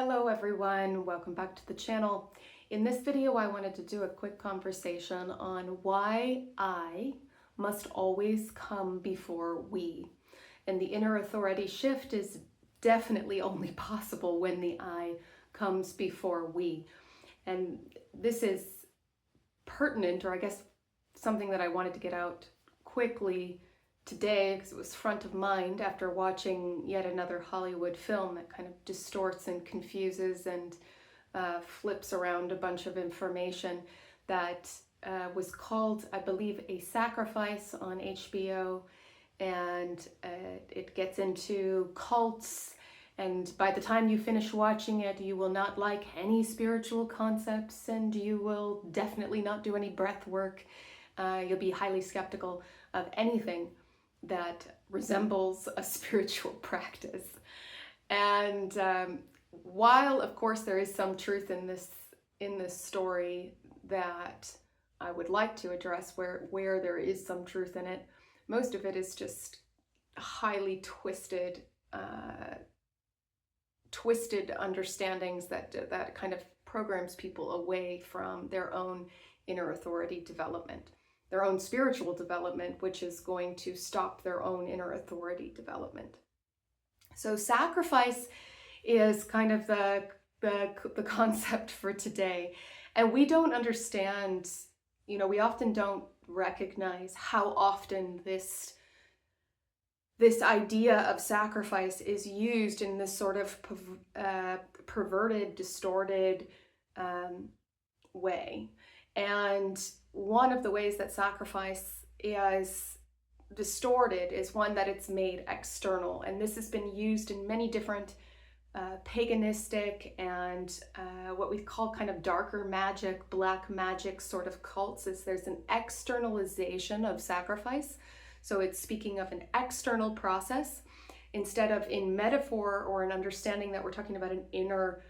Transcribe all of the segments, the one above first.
Hello everyone, welcome back to the channel. In this video, I wanted to do a quick conversation on why I must always come before we. And the inner authority shift is definitely only possible when the I comes before we. And this is pertinent, or I guess something that I wanted to get out quickly today because it was front of mind after watching yet another Hollywood film that kind of distorts and confuses and flips around a bunch of information that was called, I believe, A Sacrifice on HBO, and it gets into cults, and by the time you finish watching it, you will not like any spiritual concepts, and you will definitely not do any breath work. You'll be highly skeptical of anything that resembles a spiritual practice. And while, of course, there is some truth in this story that I would like to address, where there is some truth in it, most of it is just highly twisted understandings that kind of programs people away from their own inner authority development, their own spiritual development, which is going to stop their own inner authority development. So sacrifice is kind of the concept for today. And we don't understand, we often don't recognize how often this idea of sacrifice is used in this sort of perverted, distorted way. And one of the ways that sacrifice is distorted is one that it's made external. And this has been used in many different paganistic and what we call kind of darker magic, black magic sort of cults. Is there's an externalization of sacrifice. So it's speaking of an external process instead of in metaphor or an understanding that we're talking about an inner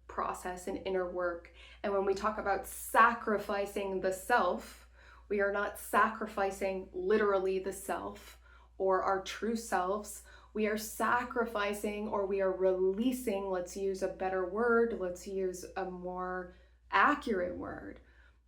process, an inner work. And when we talk about sacrificing the self, we are not sacrificing literally the self or our true selves. We are sacrificing, or we are releasing, let's use a better word, let's use a more accurate word.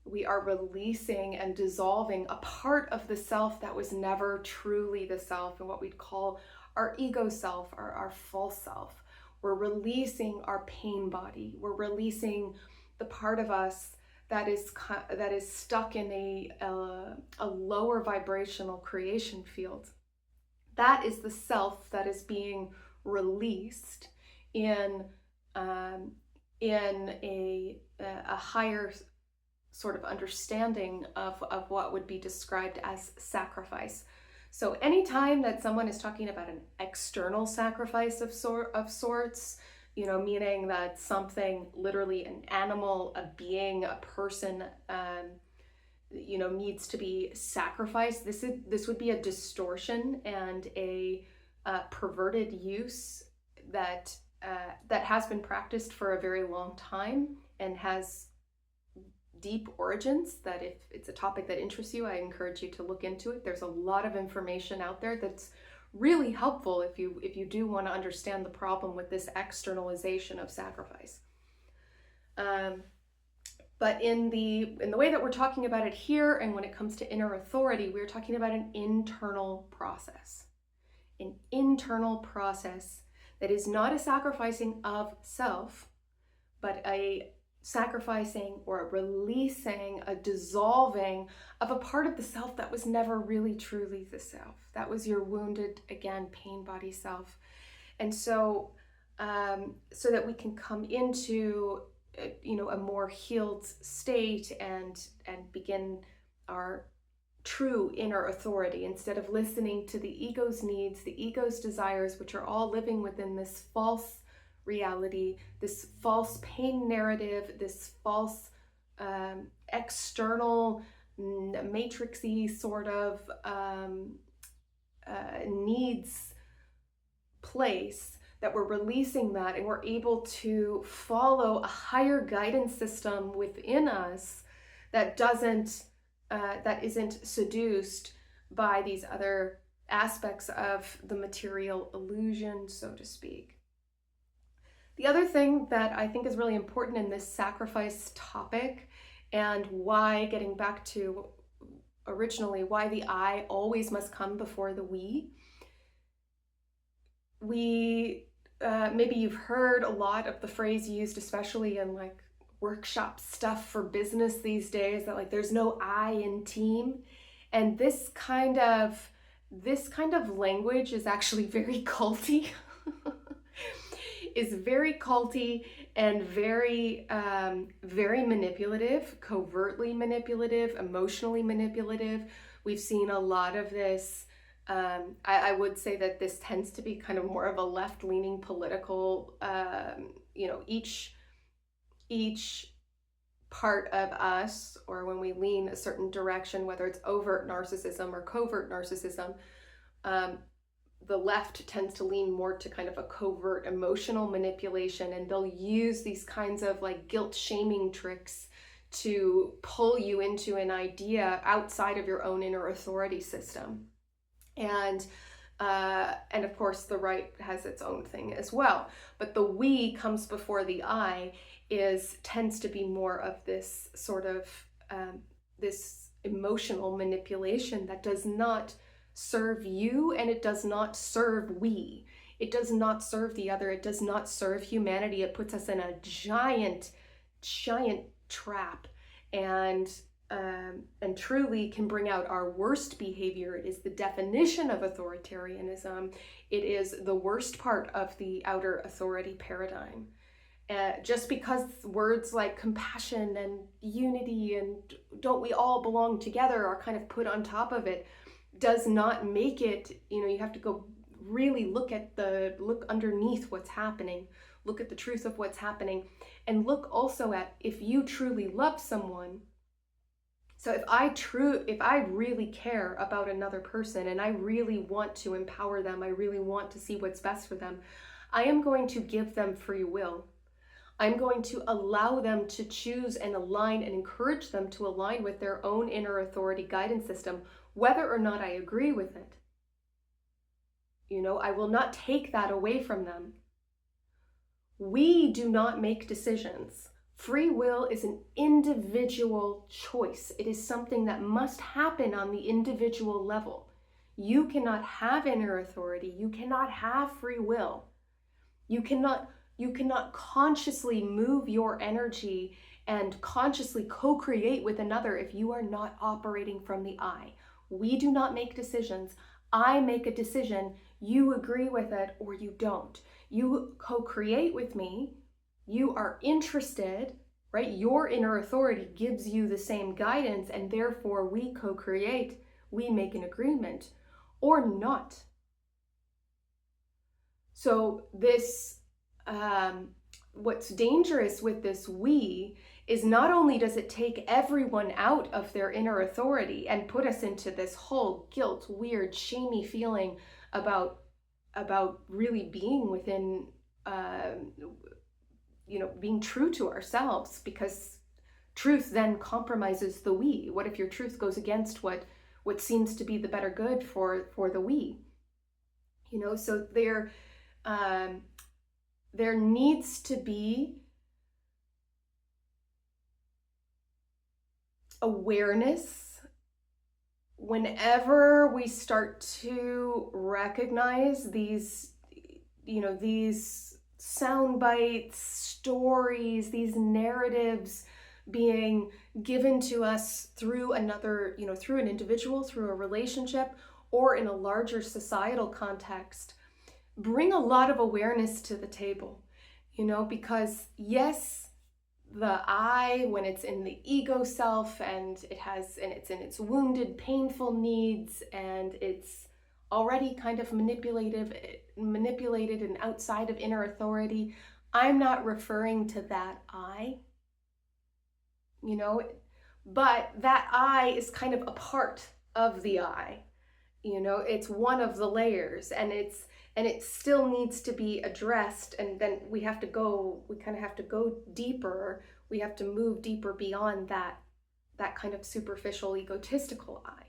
We are releasing and dissolving a part of the self that was never truly the self, and what we'd call our ego self, or our false self. We're releasing our pain body. We're releasing the part of us that is stuck in a lower vibrational creation field. That is the self that is being released in a higher sort of understanding of what would be described as sacrifice. So anytime that someone is talking about an external sacrifice of sorts, meaning that something, literally an animal, a being, a person, needs to be sacrificed, this would be a distortion and a perverted use that has been practiced for a very long time and has deep origins. That if it's a topic that interests you, I encourage you to look into it. There's a lot of information out there that's really helpful if you do want to understand the problem with this externalization of sacrifice. But in the way that we're talking about it here, and when it comes to inner authority, we're talking about an internal process. An internal process that is not a sacrificing of self, but a sacrificing or a releasing, a dissolving of a part of the self that was never really truly the self. That was your wounded, again, pain body self. And so that we can come into a more healed state and begin our true inner authority, instead of listening to the ego's needs, the ego's desires, which are all living within this false reality, this false pain narrative, this false external matrixy sort of needs place, that we're releasing that, and we're able to follow a higher guidance system within us that isn't seduced by these other aspects of the material illusion, so to speak. The other thing that I think is really important in this sacrifice topic, and why, getting back to originally, why the I always must come before the we. Maybe you've heard a lot of the phrase used, especially in like workshop stuff for business these days, that like there's no I in team. And this kind of language is actually very culty. Is very culty and very very manipulative, covertly manipulative, emotionally manipulative. We've seen a lot of this. I would say that this tends to be kind of more of a left-leaning political, each part of us, or when we lean a certain direction, whether it's overt narcissism or covert narcissism, the left tends to lean more to kind of a covert emotional manipulation, and they'll use these kinds of like guilt shaming tricks to pull you into an idea outside of your own inner authority system. And of course the right has its own thing as well, but the we comes before the I tends to be more of this sort of this emotional manipulation that does not serve you, and it does not serve we. It does not serve the other. It does not serve humanity. It puts us in a giant trap, and truly can bring out our worst behavior. It is the definition of authoritarianism. It is the worst part of the outer authority paradigm. Just because words like compassion and unity and don't we all belong together are kind of put on top of it, does not make it, you have to go really look underneath what's happening, look at the truth of what's happening, and look also at if you truly love someone. So if I really care about another person and I really want to empower them, I really want to see what's best for them, I am going to give them free will. I'm going to allow them to choose and align and encourage them to align with their own inner authority guidance system, whether or not I agree with it. I will not take that away from them. We do not make decisions. Free will is an individual choice. It is something that must happen on the individual level. You cannot have inner authority. You cannot have free will. You cannot consciously move your energy and consciously co-create with another if you are not operating from the I. We do not make decisions. I make a decision. You agree with it or you don't. You co-create with me. You are interested, right? Your inner authority gives you the same guidance, and therefore we co-create. We make an agreement or not. So this, what's dangerous with this we is not only does it take everyone out of their inner authority and put us into this whole guilt, weird, shamey feeling about really being within, being true to ourselves, because truth then compromises the we. What if your truth goes against what seems to be the better good for the we? So there needs to be awareness whenever we start to recognize these sound bites, stories, these narratives being given to us through another, through an individual, through a relationship, or in a larger societal context. Bring a lot of awareness to the table, because yes, the I, when it's in the ego self and it's in its wounded, painful needs, and it's already kind of manipulated and outside of inner authority, I'm not referring to that I, but that I is kind of a part of the I, it's one of the layers, and it still needs to be addressed. And then we kind of have to go deeper. We have to move deeper beyond that kind of superficial egotistical I.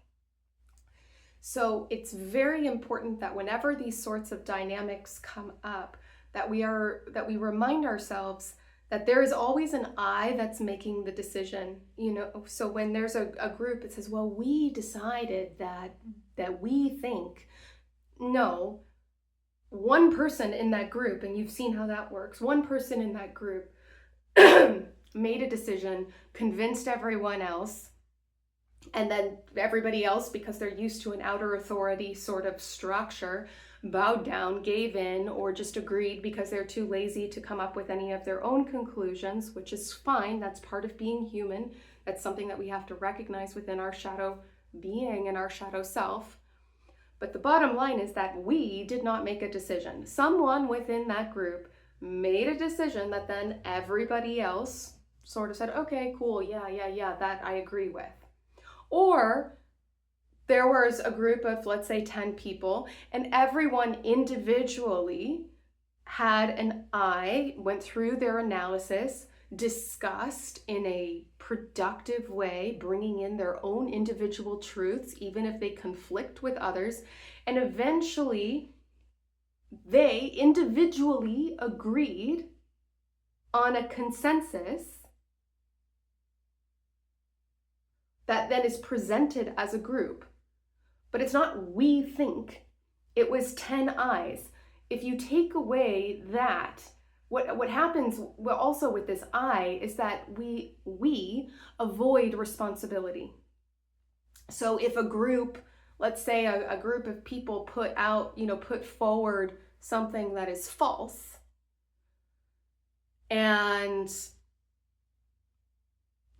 So it's very important that whenever these sorts of dynamics come up, that we remind ourselves that there is always an I that's making the decision. So when there's a group, it says, well, we decided that we think. No, one person in that group, and you've seen how that works, one person in that group made a decision, convinced everyone else, and then everybody else, because they're used to an outer authority sort of structure, bowed down, gave in, or just agreed because they're too lazy to come up with any of their own conclusions, which is fine. That's part of being human. That's something that we have to recognize within our shadow being and our shadow self. But the bottom line is that we did not make a decision. Someone within that group made a decision that then everybody else sort of said, okay, cool, yeah, that I agree with. Or there was a group of, let's say, 10 people, and everyone individually had an I, went through their analysis, discussed in a productive way, bringing in their own individual truths, even if they conflict with others, and eventually they individually agreed on a consensus that then is presented as a group. But it's not we think, it was 10 I's. If you take away that, what happens also with this I is that we avoid responsibility. So if a group, let's say a group of people put forward something that is false, and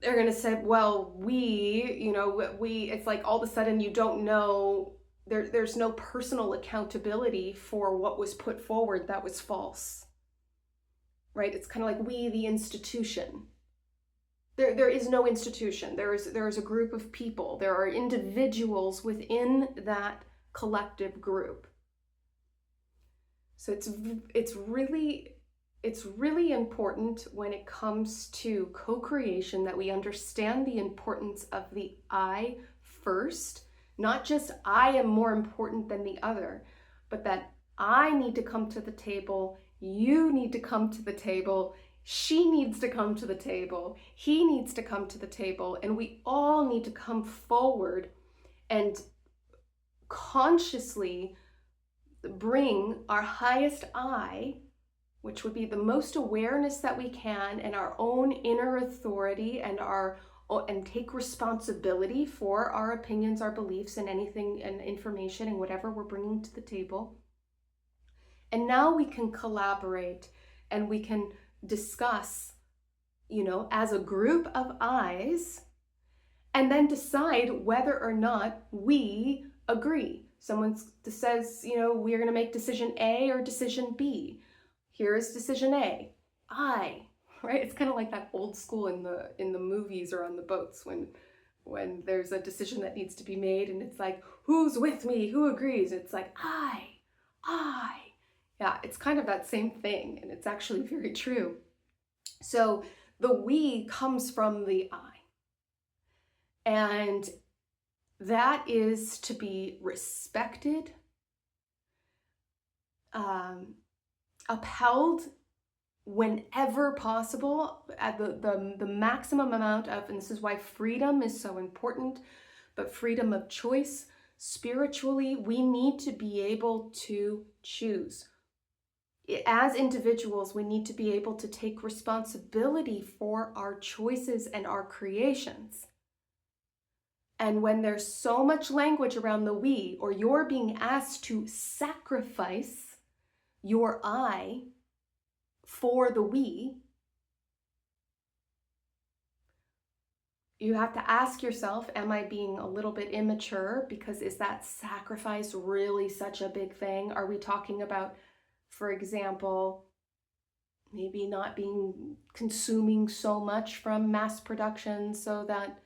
they're going to say, well, it's like all of a sudden you don't know, there's no personal accountability for what was put forward that was false, right? It's kind of like we, the institution. There is no institution. There is a group of people. There are individuals within that collective group. So it's really important when it comes to co-creation that we understand the importance of the I first, not just I am more important than the other, but that I need to come to the table, you need to come to the table, she needs to come to the table, he needs to come to the table, and we all need to come forward and consciously bring our highest I, which would be the most awareness that we can, and our own inner authority, and take responsibility for our opinions, our beliefs, and anything and information and whatever we're bringing to the table. And now we can collaborate and we can discuss, as a group of I's, and then decide whether or not we agree. Someone says, we're going to make decision A or decision B. Here's decision A, I, right? It's kind of like that old school in the movies or on the boats when there's a decision that needs to be made and it's like, who's with me? Who agrees? It's like, I. Yeah, it's kind of that same thing, and it's actually very true. So the we comes from the I. And that is to be respected, upheld whenever possible at the maximum amount of, and this is why freedom is so important, but freedom of choice. Spiritually, we need to be able to choose. As individuals, we need to be able to take responsibility for our choices and our creations. And when there's so much language around the we, or you're being asked to sacrifice your I for the we, you have to ask yourself, am I being a little bit immature? Because is that sacrifice really such a big thing? Are we talking about, for example, maybe not consuming so much from mass production so that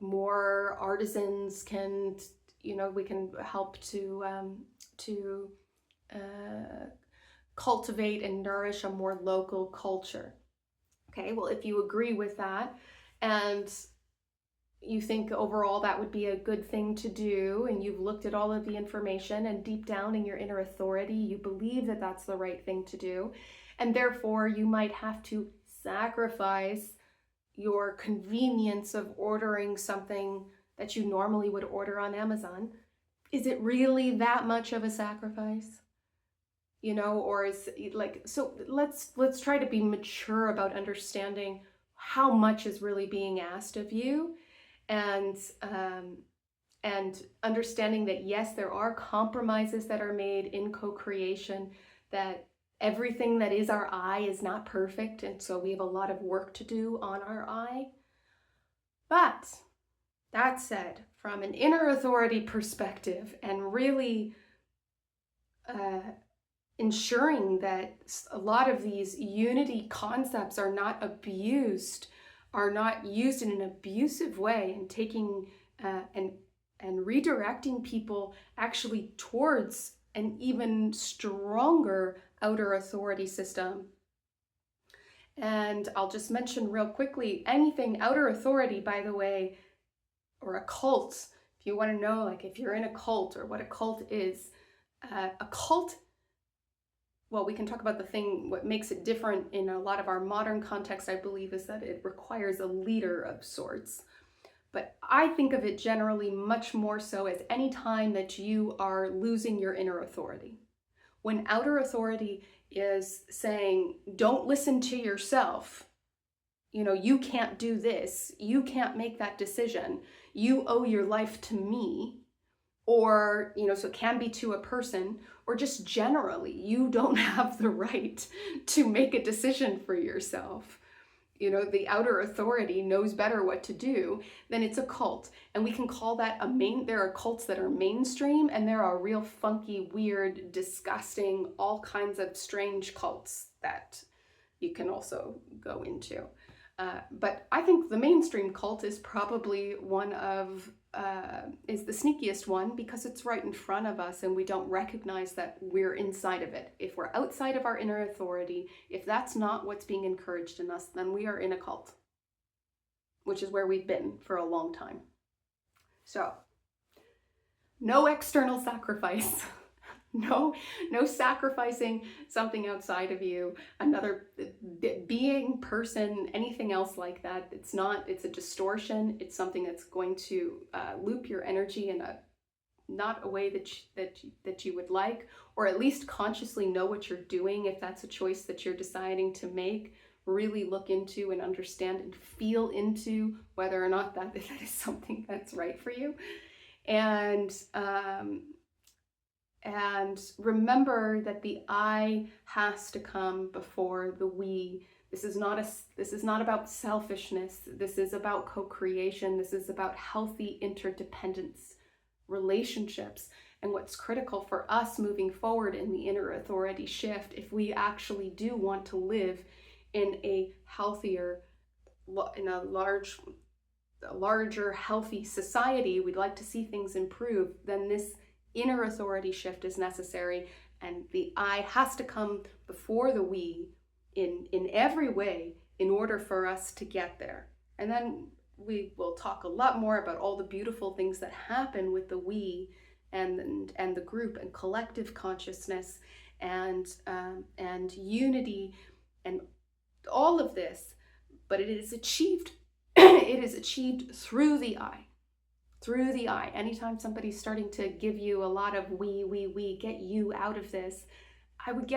more artisans can, we can help to cultivate and nourish a more local culture. Okay, well, if you agree with that, and you think overall that would be a good thing to do, and you've looked at all of the information, and deep down in your inner authority, you believe that that's the right thing to do. And therefore, you might have to sacrifice your convenience of ordering something that you normally would order on Amazon. Is it really that much of a sacrifice? Or is like, so let's try to be mature about understanding how much is really being asked of you, and understanding that yes, there are compromises that are made in co-creation, that everything that is our I is not perfect, and so we have a lot of work to do on our I. But that said, from an inner authority perspective, and really ensuring that a lot of these unity concepts are not abused, are not used in an abusive way, and taking and redirecting people actually towards an even stronger outer authority system. And I'll just mention real quickly, anything outer authority, by the way, or a cult, if you want to know, like if you're in a cult or what a cult is, a cult, well, we can talk about what makes it different in a lot of our modern context, I believe, is that it requires a leader of sorts. But I think of it generally much more so as any time that you are losing your inner authority. When outer authority is saying, don't listen to yourself, you can't do this, you can't make that decision, you owe your life to me, or, so it can be to a person, or just generally, you don't have the right to make a decision for yourself. The outer authority knows better what to do, then it's a cult. And we can call that there are cults that are mainstream, and there are real funky, weird, disgusting, all kinds of strange cults that you can also go into. But I think the mainstream cult is probably is the sneakiest one, because it's right in front of us and we don't recognize that we're inside of it. If we're outside of our inner authority, if that's not what's being encouraged in us, then we are in a cult, which is where we've been for a long time. So, no external sacrifice. No sacrificing something outside of you, another being, person, anything else like that. It's a distortion. It's something that's going to loop your energy in not a way that you would like, or at least consciously know what you're doing. If that's a choice that you're deciding to make, really look into and understand and feel into whether or not that is something that's right for you. And remember that the I has to come before the we. This is not about selfishness. This is about co-creation. This is about healthy interdependence relationships. And what's critical for us moving forward in the inner authority shift, if we actually do want to live in a healthier, in a larger healthy society, we'd like to see things improve, then this inner authority shift is necessary, and the I has to come before the we in every way in order for us to get there. And then we will talk a lot more about all the beautiful things that happen with the we and the group and collective consciousness and unity and all of this. But it is achieved through the I. Through the I. Anytime somebody's starting to give you a lot of we, get you out of this, I would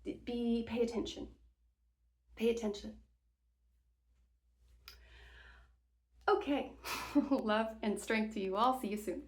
pay attention. Pay attention. Okay. Love and strength to you all. See you soon.